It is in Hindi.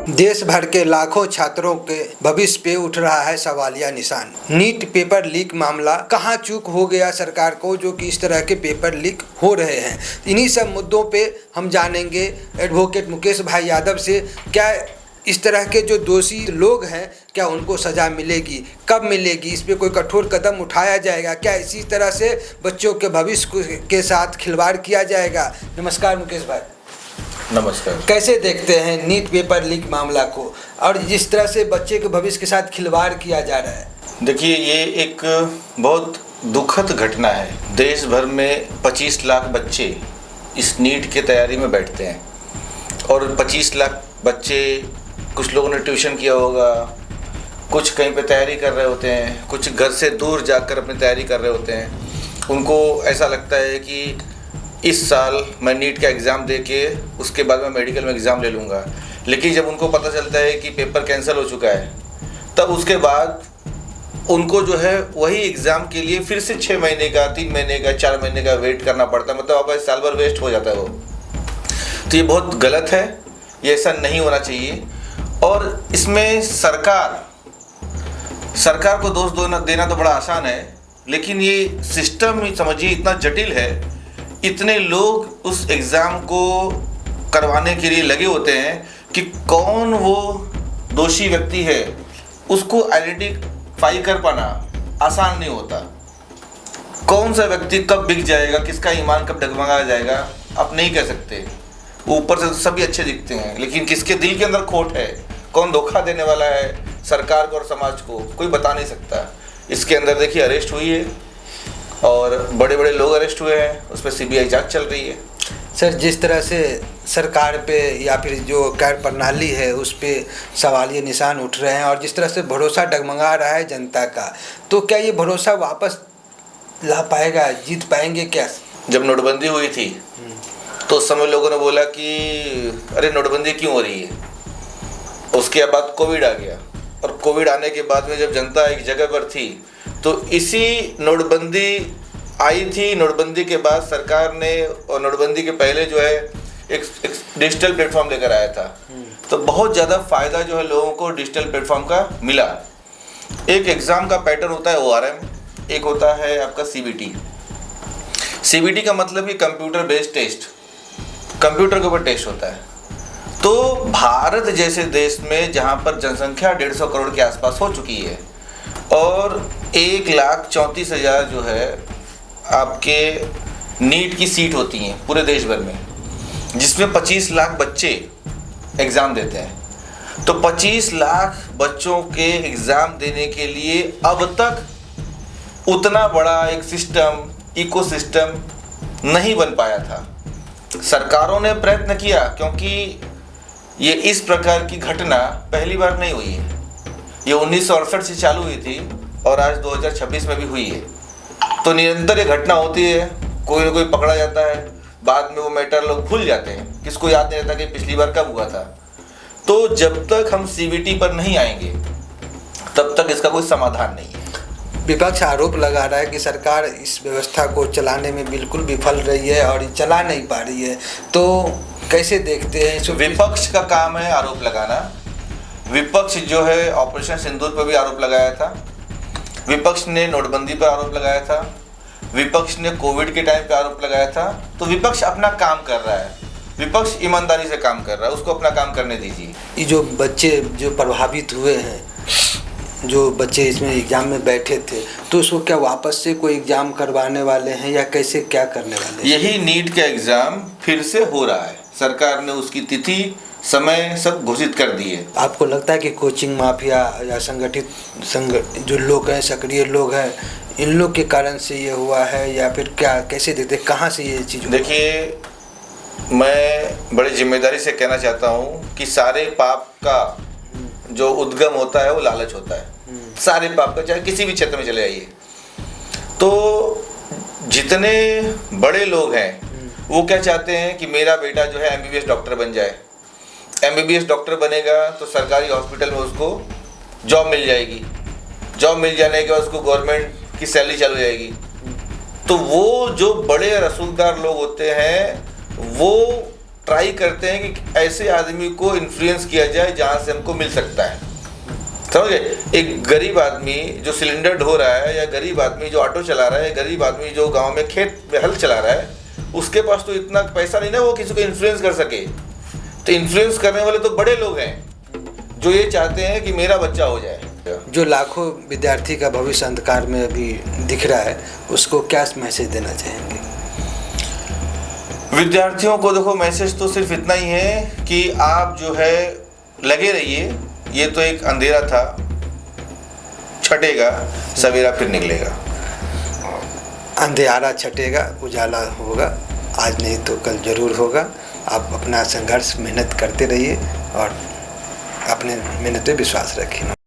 देश भर के लाखों छात्रों के भविष्य पे उठ रहा है सवालिया निशान। नीट पेपर लीक मामला, कहाँ चूक हो गया सरकार को जो कि इस तरह के पेपर लीक हो रहे हैं। इन्हीं सब मुद्दों पे हम जानेंगे एडवोकेट मुकेश भाई यादव से, क्या इस तरह के जो दोषी लोग हैं क्या उनको सज़ा मिलेगी, कब मिलेगी, इस पे कोई कठोर कदम उठाया जाएगा, क्या इसी तरह से बच्चों के भविष्य के साथ खिलवाड़ किया जाएगा। नमस्कार मुकेश भाई। नमस्कार। कैसे देखते हैं नीट पेपर लीक मामला को और जिस तरह से बच्चे के भविष्य के साथ खिलवाड़ किया जा रहा है? देखिए, ये एक बहुत दुखद घटना है। देश भर में 25 लाख बच्चे इस नीट की तैयारी में बैठते हैं और 25 लाख बच्चे, कुछ लोगों ने ट्यूशन किया होगा, कुछ कहीं पे तैयारी कर रहे होते हैं, कुछ घर से दूर जाकर अपनी तैयारी कर रहे होते हैं। उनको ऐसा लगता है कि इस साल मैं नीट का एग्ज़ाम दे के उसके बाद मैं मेडिकल में एग्ज़ाम ले लूँगा, लेकिन जब उनको पता चलता है कि पेपर कैंसिल हो चुका है, तब उसके बाद उनको जो है वही एग्ज़ाम के लिए फिर से 6 महीने का, 3 महीने का, 4 महीने का वेट करना पड़ता है। मतलब आपका साल भर वेस्ट हो जाता है वो। तो ये बहुत गलत है, ये ऐसा नहीं होना चाहिए। और इसमें सरकार को दोष देना तो बड़ा आसान है, लेकिन ये सिस्टम समझिए इतना जटिल है। इतने लोग उस एग्ज़ाम को करवाने के लिए लगे होते हैं कि कौन वो दोषी व्यक्ति है, उसको आइडेंटिफाई कर पाना आसान नहीं होता। कौन सा व्यक्ति कब बिक जाएगा, किसका ईमान कब डगमगा जाएगा, आप नहीं कह सकते। ऊपर से तो सभी अच्छे दिखते हैं, लेकिन किसके दिल के अंदर खोट है, कौन धोखा देने वाला है सरकार को और समाज को, कोई बता नहीं सकता। इसके अंदर देखिए अरेस्ट हुई है और बड़े बड़े लोग अरेस्ट हुए हैं, उस पर सीबीआई जांच चल रही है। सर, जिस तरह से सरकार पे या फिर जो कार्य प्रणाली है उस पे सवालिया निशान उठ रहे हैं और जिस तरह से भरोसा डगमगा रहा है जनता का, तो क्या ये भरोसा वापस ला पाएगा, जीत पाएंगे क्या? जब नोटबंदी हुई थी तो उस समय लोगों ने बोला कि अरे नोटबंदी क्यों हो रही है। उसके बाद कोविड आ गया और कोविड आने के बाद में जब जनता एक जगह पर थी तो इसी नोटबंदी आई थी। नोटबंदी के बाद सरकार ने, और नोटबंदी के पहले जो है एक डिजिटल प्लेटफॉर्म लेकर आया था, तो बहुत ज़्यादा फ़ायदा जो है लोगों को डिजिटल प्लेटफॉर्म का मिला। एक एग्ज़ाम का पैटर्न होता है ORM, एक होता है आपका CBT का मतलब कि कंप्यूटर बेस्ड टेस्ट, कंप्यूटर के ऊपर टेस्ट होता है। तो भारत जैसे देश में जहाँ पर जनसंख्या 150 करोड़ के आसपास हो चुकी है और 1,34,000 जो है आपके नीट की सीट होती हैं पूरे देश भर में, जिसमें 25 लाख बच्चे एग्ज़ाम देते हैं। तो 25 लाख बच्चों के एग्ज़ाम देने के लिए अब तक उतना बड़ा एक सिस्टम, इकोसिस्टम नहीं बन पाया था। सरकारों ने प्रयत्न किया, क्योंकि ये इस प्रकार की घटना पहली बार नहीं हुई है। ये 1968 से चालू हुई थी और आज 2026 में भी हुई है। तो निरंतर ये घटना होती है, कोई ना कोई पकड़ा जाता है, बाद में वो मैटर लोग भूल जाते हैं, किसको याद नहीं रहता कि पिछली बार कब हुआ था। तो जब तक हम CBT पर नहीं आएंगे तब तक इसका कोई समाधान नहीं है। विपक्ष आरोप लगा रहा है कि सरकार इस व्यवस्था को चलाने में बिल्कुल विफल रही है और चला नहीं पा रही है, तो कैसे देखते हैं? विपक्ष का काम है आरोप लगाना। विपक्ष जो है ऑपरेशन सिंदूर पर भी आरोप लगाया था, विपक्ष ने नोटबंदी पर आरोप लगाया था, विपक्ष ने कोविड के टाइम पे आरोप लगाया था। तो विपक्ष अपना काम कर रहा है, विपक्ष ईमानदारी से काम कर रहा है, उसको अपना काम करने दीजिए। ये जो बच्चे जो प्रभावित हुए हैं, जो बच्चे इसमें एग्ज़ाम में बैठे थे, तो उसको क्या वापस से कोई एग्ज़ाम करवाने वाले हैं या कैसे क्या करने वाले हैं? यही नीट का एग्ज़ाम फिर से हो रहा है। सरकार ने उसकी तिथि, समय सब घोषित कर दिए। आपको लगता है कि कोचिंग माफिया या जो लोग हैं, सक्रिय लोग हैं, इन लोग के कारण से ये हुआ है या फिर क्या, कैसे देखते, कहाँ से ये चीज़? देखिए, मैं बड़ी जिम्मेदारी से कहना चाहता हूँ कि सारे पाप का जो उद्गम होता है वो लालच होता है। सारे पाप का, चाहे किसी भी क्षेत्र में चले आइए, तो जितने बड़े लोग हैं वो क्या चाहते हैं कि मेरा बेटा जो है MBBS डॉक्टर बन जाए। MBBS डॉक्टर बनेगा तो सरकारी हॉस्पिटल में उसको जॉब मिल जाएगी, जॉब मिल जाने के बाद उसको गवर्नमेंट की सैलरी चालू हो जाएगी। तो वो जो बड़े रसूखदार लोग होते हैं वो ट्राई करते हैं कि ऐसे आदमी को इन्फ्लुएंस किया जाए जहाँ से हमको मिल सकता है। समझे? एक गरीब आदमी जो सिलेंडर ढो रहा है, या गरीब आदमी जो ऑटो चला रहा है, गरीब आदमी जो गांव में खेत में हल चला रहा है, उसके पास तो इतना पैसा नहीं ना वो किसी को इन्फ्लुएंस कर सके। तो इन्फ्लुएंस करने वाले तो बड़े लोग हैं जो ये चाहते हैं कि मेरा बच्चा हो जाए। जो लाखों विद्यार्थी का भविष्य अंधकार में अभी दिख रहा है, उसको क्या मैसेज देना चाहेंगे? विद्यार्थियों को देखो, मैसेज तो सिर्फ इतना ही है कि आप जो है लगे रहिए। ये तो एक अंधेरा था, छटेगा, सवेरा फिर निकलेगा। अंधेरा छटेगा, उजाला होगा, आज नहीं तो कल जरूर होगा। आप अपना संघर्ष मेहनत करते रहिए और अपने मेहनत पे विश्वास रखिए।